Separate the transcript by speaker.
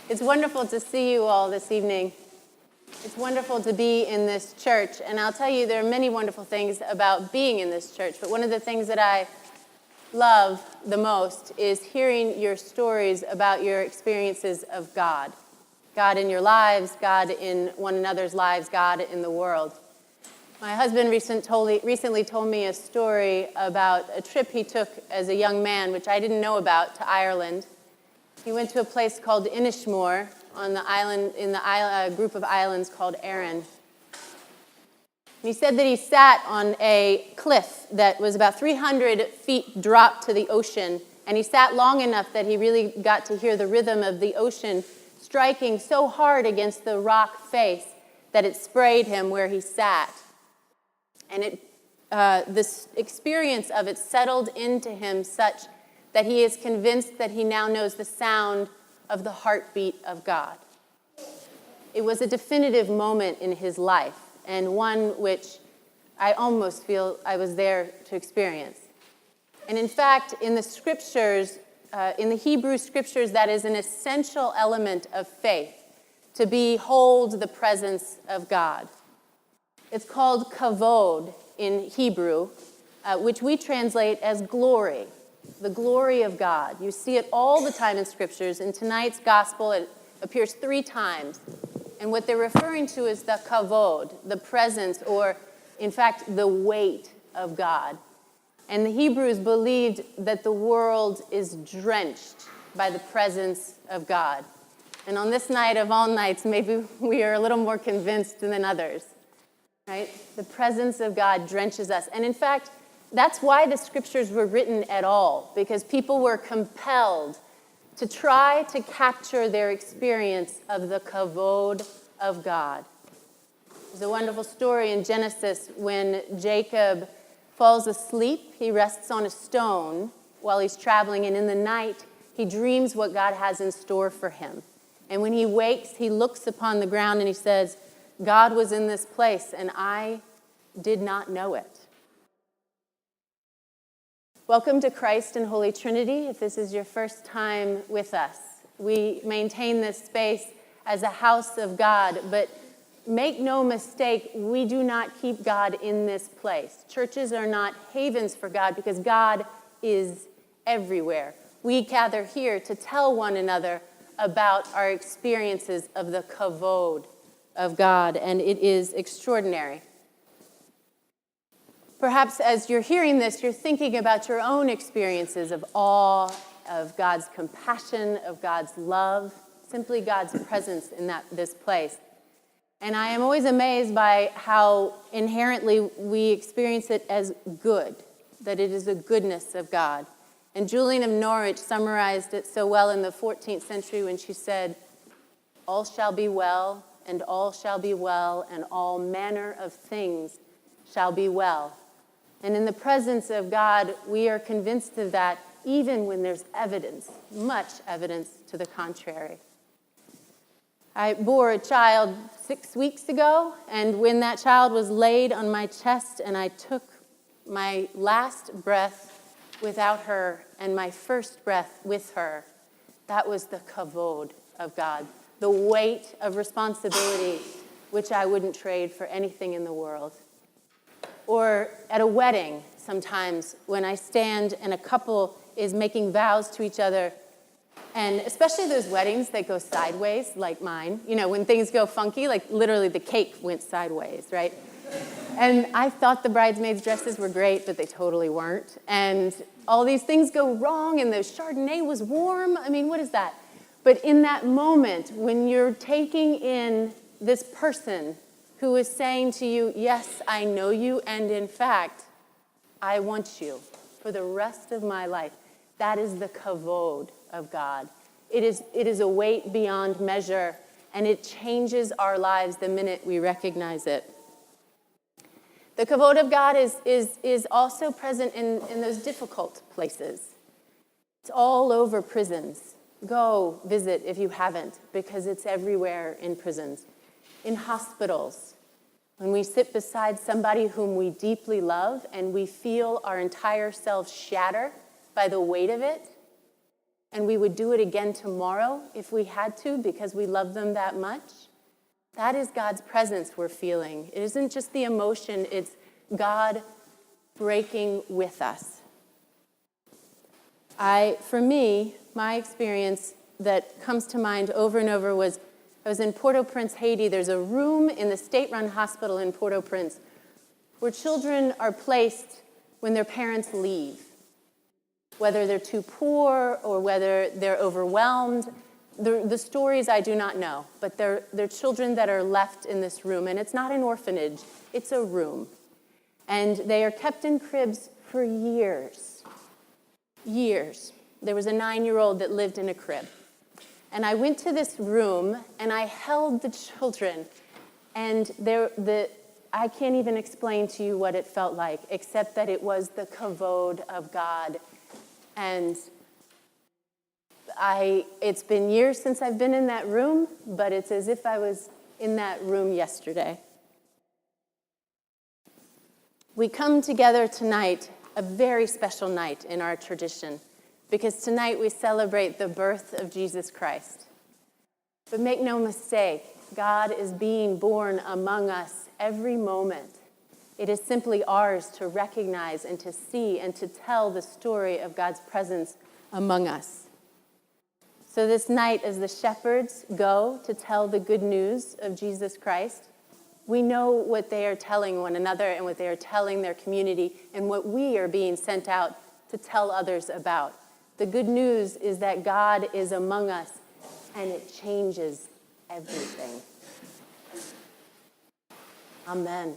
Speaker 1: It's wonderful to see you all this evening. It's wonderful to be in this church, and I'll tell you there are many wonderful things about being in this church, but one of the things that I love the most is hearing your stories about your experiences of God. God in your lives, God in one another's lives, God in the world. My husband recently told me a story about a trip he took as a young man, which I didn't know about, to Ireland. He went to a place called Inishmore on the island, in the group of islands called Arran. He said that he sat on a cliff that was about 300 feet drop to the ocean, and he sat long enough that he really got to hear the rhythm of the ocean striking so hard against the rock face that it sprayed him where he sat. And this experience of it settled into him such that he is convinced that he now knows the sound of the heartbeat of God. It was a definitive moment in his life, and one which I almost feel I was there to experience. And in fact, in the scriptures, in the Hebrew scriptures, that is an essential element of faith, to behold the presence of God. It's called kavod in Hebrew, which we translate as glory, the glory of God. You see it all the time in scriptures. In tonight's gospel, it appears 3 times. And what they're referring to is the kavod, the presence, or in fact, the weight of God. And the Hebrews believed that the world is drenched by the presence of God. And on this night of all nights, maybe we are a little more convinced than others, right? The presence of God drenches us. And in fact, that's why the scriptures were written at all, because people were compelled to try to capture their experience of the kavod of God. There's a wonderful story in Genesis when Jacob falls asleep. He rests on a stone while he's traveling, and in the night, he dreams what God has in store for him. And when he wakes, he looks upon the ground and he says, God was in this place, and I did not know it. Welcome to Christ and Holy Trinity. If this is your first time with us, we maintain this space as a house of God, but make no mistake, we do not keep God in this place. Churches are not havens for God because God is everywhere. We gather here to tell one another about our experiences of the kavod of God, and it is extraordinary. Perhaps as you're hearing this, you're thinking about your own experiences of awe, of God's compassion, of God's love, simply God's presence in this place. And I am always amazed by how inherently we experience it as good, that it is a goodness of God. And Julian of Norwich summarized it so well in the 14th century when she said, all shall be well, and all shall be well, and all manner of things shall be well. And in the presence of God, we are convinced of that even when there's evidence, much evidence to the contrary. I bore a child 6 weeks ago, and when that child was laid on my chest and I took my last breath without her and my first breath with her, that was the kavod of God, the weight of responsibility which I wouldn't trade for anything in the world. Or at a wedding, sometimes, when I stand and a couple is making vows to each other, and especially those weddings that go sideways, like mine, you know, when things go funky, like literally the cake went sideways, right? And I thought the bridesmaids' dresses were great, but they totally weren't. And all these things go wrong, and the Chardonnay was warm. I mean, what is that? But in that moment, when you're taking in this person who is saying to you, yes, I know you, and in fact, I want you for the rest of my life. That is the kavod of God. It is a weight beyond measure, and it changes our lives the minute we recognize it. The kavod of God is also present in those difficult places. It's all over prisons. Go visit if you haven't, because it's everywhere in prisons. In hospitals, when we sit beside somebody whom we deeply love and we feel our entire selves shatter by the weight of it, and we would do it again tomorrow if we had to because we love them that much, that is God's presence we're feeling. It isn't just the emotion, it's God breaking with us. For me, my experience that comes to mind over and over was I was in Port-au-Prince, Haiti. There's a room in the state-run hospital in Port-au-Prince where children are placed when their parents leave, whether they're too poor or whether they're overwhelmed. The stories I do not know, but they're children that are left in this room. And it's not an orphanage, it's a room. And they are kept in cribs for years. Years. There was a 9-year-old that lived in a crib. And I went to this room, and I held the children. And I can't even explain to you what it felt like, except that it was the kavod of God. And it's been years since I've been in that room, but it's as if I was in that room yesterday. We come together tonight, a very special night in our tradition, because tonight we celebrate the birth of Jesus Christ. But make no mistake, God is being born among us every moment. It is simply ours to recognize and to see and to tell the story of God's presence among us. So this night, as the shepherds go to tell the good news of Jesus Christ, we know what they are telling one another and what they are telling their community and what we are being sent out to tell others about. The good news is that God is among us, and it changes everything. Amen.